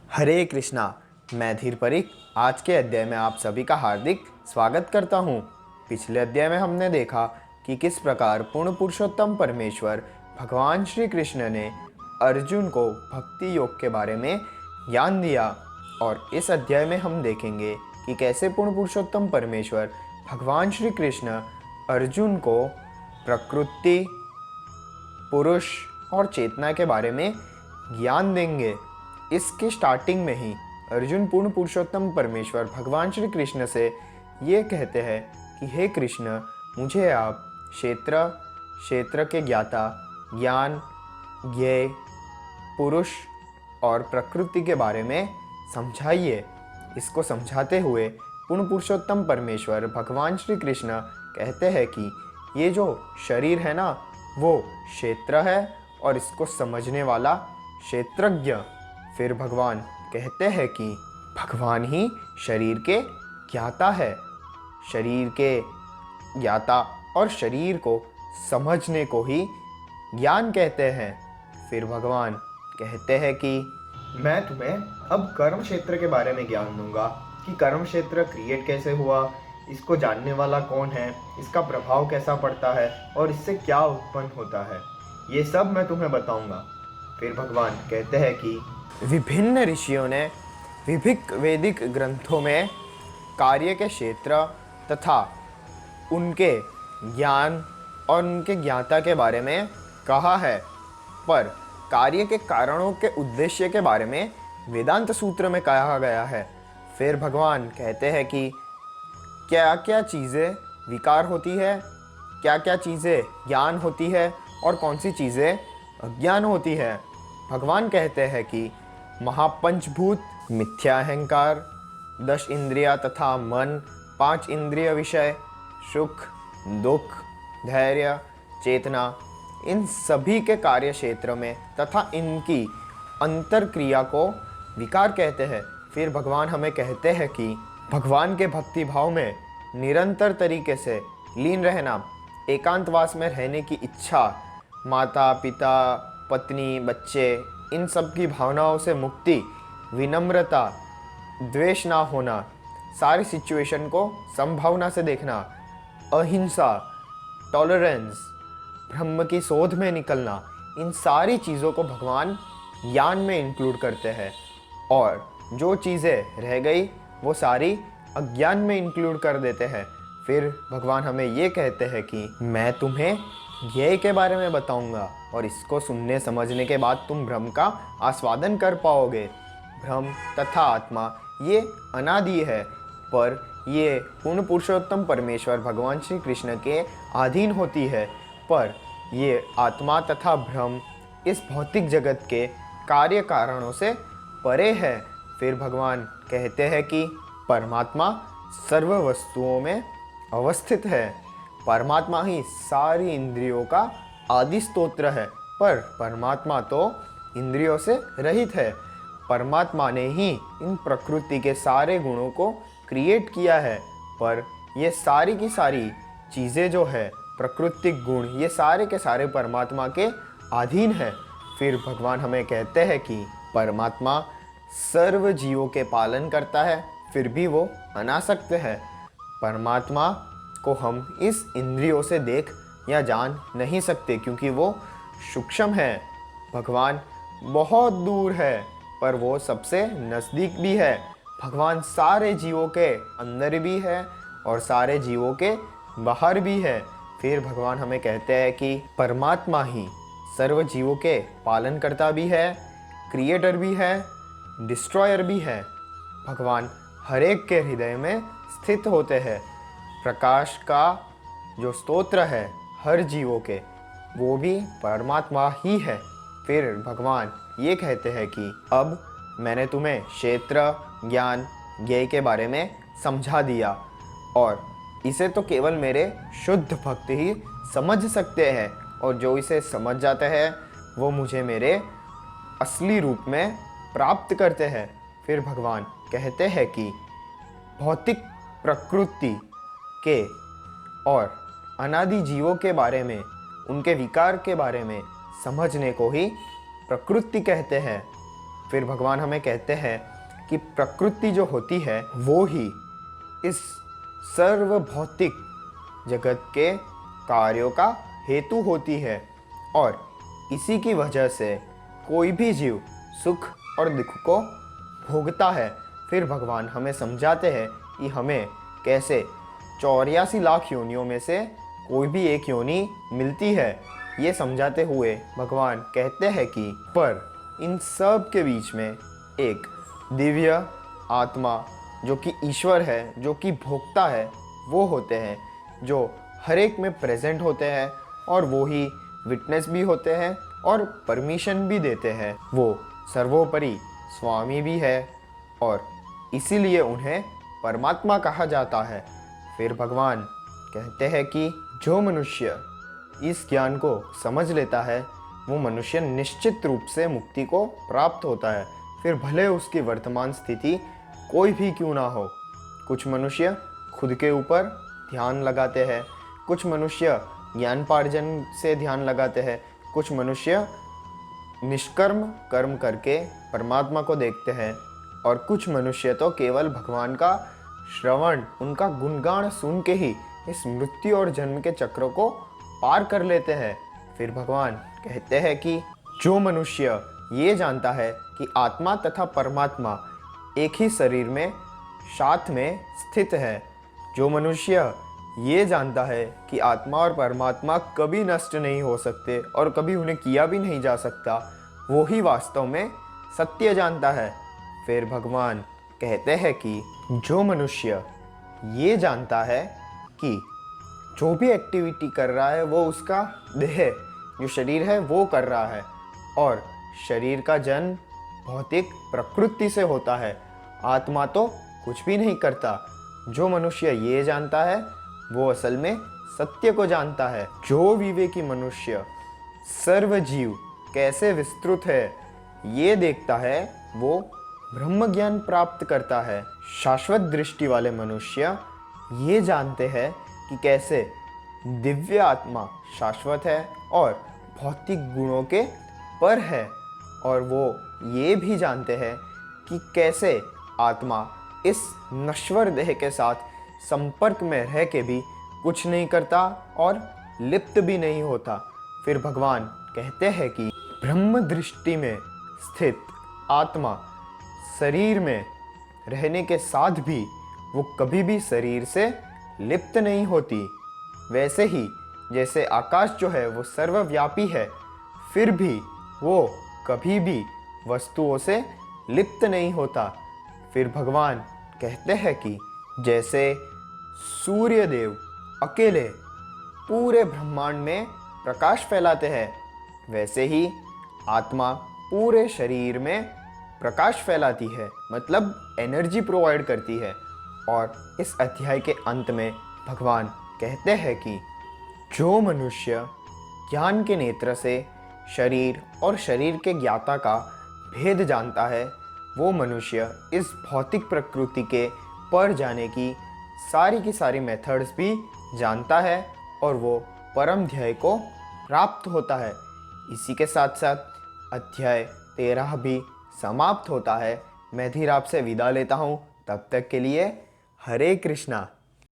हरे कृष्णा। मैं धीर परीख आज के अध्याय में आप सभी का हार्दिक स्वागत करता हूँ। पिछले अध्याय में हमने देखा कि किस प्रकार पूर्ण पुरुषोत्तम परमेश्वर भगवान श्री कृष्ण ने अर्जुन को भक्ति योग के बारे में ज्ञान दिया, और इस अध्याय में हम देखेंगे कि कैसे पूर्ण पुरुषोत्तम परमेश्वर भगवान श्री कृष्ण अर्जुन को प्रकृति, पुरुष और चेतना के बारे में ज्ञान देंगे। इसके स्टार्टिंग में ही अर्जुन पूर्ण पुरुषोत्तम परमेश्वर भगवान श्री कृष्ण से ये कहते हैं कि हे कृष्ण, मुझे आप क्षेत्र के ज्ञाता, ज्ञान, ज्ञेय, पुरुष और प्रकृति के बारे में समझाइए। इसको समझाते हुए पूर्ण पुरुषोत्तम परमेश्वर भगवान श्री कृष्ण कहते हैं कि ये जो शरीर है ना, वो क्षेत्र है और इसको समझने वाला क्षेत्रज्ञ। फिर भगवान कहते हैं कि भगवान ही शरीर के ज्ञाता है, शरीर के ज्ञाता और शरीर को समझने को ही ज्ञान कहते हैं। फिर भगवान कहते हैं कि मैं तुम्हें अब कर्म क्षेत्र के बारे में ज्ञान दूंगा कि कर्म क्षेत्र क्रिएट कैसे हुआ, इसको जानने वाला कौन है, इसका प्रभाव कैसा पड़ता है और इससे क्या उत्पन्न होता है, ये सब मैं तुम्हें बताऊंगा। फिर भगवान कहते हैं कि विभिन्न ऋषियों ने विभिन्न वैदिक ग्रंथों में कार्य के क्षेत्र तथा उनके ज्ञान और उनके ज्ञाता के बारे में कहा है, पर कार्य के कारणों के उद्देश्य के बारे में वेदांत सूत्र में कहा गया है। फिर भगवान कहते हैं कि क्या क्या चीज़ें विकार होती है, क्या क्या चीज़ें ज्ञान होती है और कौन सी चीज़ें अज्ञान होती है। भगवान कहते हैं कि महापंचभूत, मिथ्या अहंकार, 10 इंद्रियां तथा मन, 5 इंद्रिय विषय, सुख, दुख, धैर्य, चेतना, इन सभी के कार्य क्षेत्र में तथा इनकी अंतर क्रिया को विकार कहते हैं। फिर भगवान हमें कहते हैं कि भगवान के भक्ति भाव में निरंतर तरीके से लीन रहना, एकांतवास में रहने की इच्छा, माता पिता, पत्नी, बच्चे, इन सब की भावनाओं से मुक्ति, विनम्रता, द्वेष ना होना, सारी सिचुएशन को संभावना से देखना, अहिंसा, टॉलरेंस, ब्रह्म की शोध में निकलना, इन सारी चीज़ों को भगवान ज्ञान में इंक्लूड करते हैं। और जो चीज़ें रह गई वो सारी अज्ञान में इंक्लूड कर देते हैं। फिर भगवान हमें ये कहते हैं कि मैं तुम्हें ज्ञेय के बारे में बताऊंगा और इसको सुनने समझने के बाद तुम ब्रह्म का आस्वादन कर पाओगे। ब्रह्म तथा आत्मा ये अनादि है, पर ये पूर्ण पुरुषोत्तम परमेश्वर भगवान श्री कृष्ण के अधीन होती है। पर ये आत्मा तथा ब्रह्म इस भौतिक जगत के कार्य कारणों से परे है। फिर भगवान कहते हैं कि परमात्मा सर्व वस्तुओं में अवस्थित है, परमात्मा ही सारी इंद्रियों का आदि स्तोत्र है, पर परमात्मा तो इंद्रियों से रहित है। परमात्मा ने ही इन प्रकृति के सारे गुणों को क्रिएट किया है, पर ये सारी की सारी चीज़ें जो है प्राकृतिक गुण, ये सारे के सारे परमात्मा के अधीन है। फिर भगवान हमें कहते हैं कि परमात्मा सर्व जीवों के पालन करता है, फिर भी वो अनासक्त है। परमात्मा को हम इस इंद्रियों से देख या जान नहीं सकते क्योंकि वो सूक्ष्म है। भगवान बहुत दूर है, पर वो सबसे नज़दीक भी है। भगवान सारे जीवों के अंदर भी है और सारे जीवों के बाहर भी है। फिर भगवान हमें कहते हैं कि परमात्मा ही सर्व जीवों के पालनकर्ता भी है, क्रिएटर भी है, डिस्ट्रॉयर भी है। भगवान हर एक के हृदय में स्थित होते हैं। प्रकाश का जो स्तोत्र है हर जीवों के, वो भी परमात्मा ही है। फिर भगवान ये कहते हैं कि अब मैंने तुम्हें क्षेत्र, ज्ञान, ज्ञेय के बारे में समझा दिया, और इसे तो केवल मेरे शुद्ध भक्त ही समझ सकते हैं, और जो इसे समझ जाते हैं वो मुझे मेरे असली रूप में प्राप्त करते हैं। फिर भगवान कहते हैं कि भौतिक प्रकृति के और अनादि जीवों के बारे में, उनके विकार के बारे में समझने को ही प्रकृति कहते हैं। फिर भगवान हमें कहते हैं कि प्रकृति जो होती है वो ही इस सर्व भौतिक जगत के कार्यों का हेतु होती है और इसी की वजह से कोई भी जीव सुख और दुख को भोगता है। फिर भगवान हमें समझाते हैं कि हमें कैसे 84 लाख योनियों में से कोई भी एक योनि मिलती है। ये समझाते हुए भगवान कहते हैं कि पर इन सब के बीच में एक दिव्य आत्मा जो कि ईश्वर है, जो कि भोक्ता है, वो होते हैं जो हर एक में प्रेजेंट होते हैं और वो ही विटनेस भी होते हैं और परमिशन भी देते हैं। वो सर्वोपरि स्वामी भी है और इसीलिए उन्हें परमात्मा कहा जाता है। फिर भगवान कहते हैं कि जो मनुष्य इस ज्ञान को समझ लेता है वो मनुष्य निश्चित रूप से मुक्ति को प्राप्त होता है, फिर भले उसकी वर्तमान स्थिति कोई भी क्यों ना हो। कुछ मनुष्य खुद के ऊपर ध्यान लगाते हैं, कुछ मनुष्य ज्ञानपार्जन से ध्यान लगाते हैं, कुछ मनुष्य निष्कर्म कर्म करके परमात्मा को देखते हैं और कुछ मनुष्य तो केवल भगवान का श्रवण, उनका गुणगान सुन के ही इस मृत्यु और जन्म के चक्रों को पार कर लेते हैं। फिर भगवान कहते हैं कि जो मनुष्य ये जानता है कि आत्मा तथा परमात्मा एक ही शरीर में साथ में स्थित है, जो मनुष्य ये जानता है कि आत्मा और परमात्मा कभी नष्ट नहीं हो सकते और कभी उन्हें किया भी नहीं जा सकता, वो ही वास्तव में सत्य जानता है। फिर भगवान कहते हैं कि जो मनुष्य ये जानता है कि जो भी एक्टिविटी कर रहा है वो उसका देह जो शरीर है वो कर रहा है और शरीर का जन्म भौतिक प्रकृति से होता है, आत्मा तो कुछ भी नहीं करता। जो मनुष्य ये जानता है वो असल में सत्य को जानता है। जो विवेकी मनुष्य सर्व जीव कैसे विस्तृत है ये देखता है वो ब्रह्म ज्ञान प्राप्त करता है। शाश्वत दृष्टि वाले मनुष्य ये जानते हैं कि कैसे दिव्य आत्मा शाश्वत है और भौतिक गुणों के पर है, और वो ये भी जानते हैं कि कैसे आत्मा इस नश्वर देह के साथ संपर्क में रह के भी कुछ नहीं करता और लिप्त भी नहीं होता। फिर भगवान कहते हैं कि ब्रह्म दृष्टि में स्थित आत्मा शरीर में रहने के साथ भी वो कभी भी शरीर से लिप्त नहीं होती। वैसे ही जैसे आकाश जो है वो सर्वव्यापी है, फिर भी वो कभी भी वस्तुओं से लिप्त नहीं होता। फिर भगवान कहते हैं कि जैसे सूर्य देव अकेले पूरे ब्रह्मांड में प्रकाश फैलाते हैं, वैसे ही आत्मा पूरे शरीर में प्रकाश फैलाती है, मतलब एनर्जी प्रोवाइड करती है। और इस अध्याय के अंत में भगवान कहते हैं कि जो मनुष्य ज्ञान के नेत्र से शरीर और शरीर के ज्ञाता का भेद जानता है, वो मनुष्य इस भौतिक प्रकृति के पर जाने की सारी मेथड्स भी जानता है और वो परम ध्येय को प्राप्त होता है। इसी के साथ साथ अध्याय 13 भी समाप्त होता है। मैं धीर आपसे विदा लेता हूँ। तब तक के लिए हरे कृष्णा।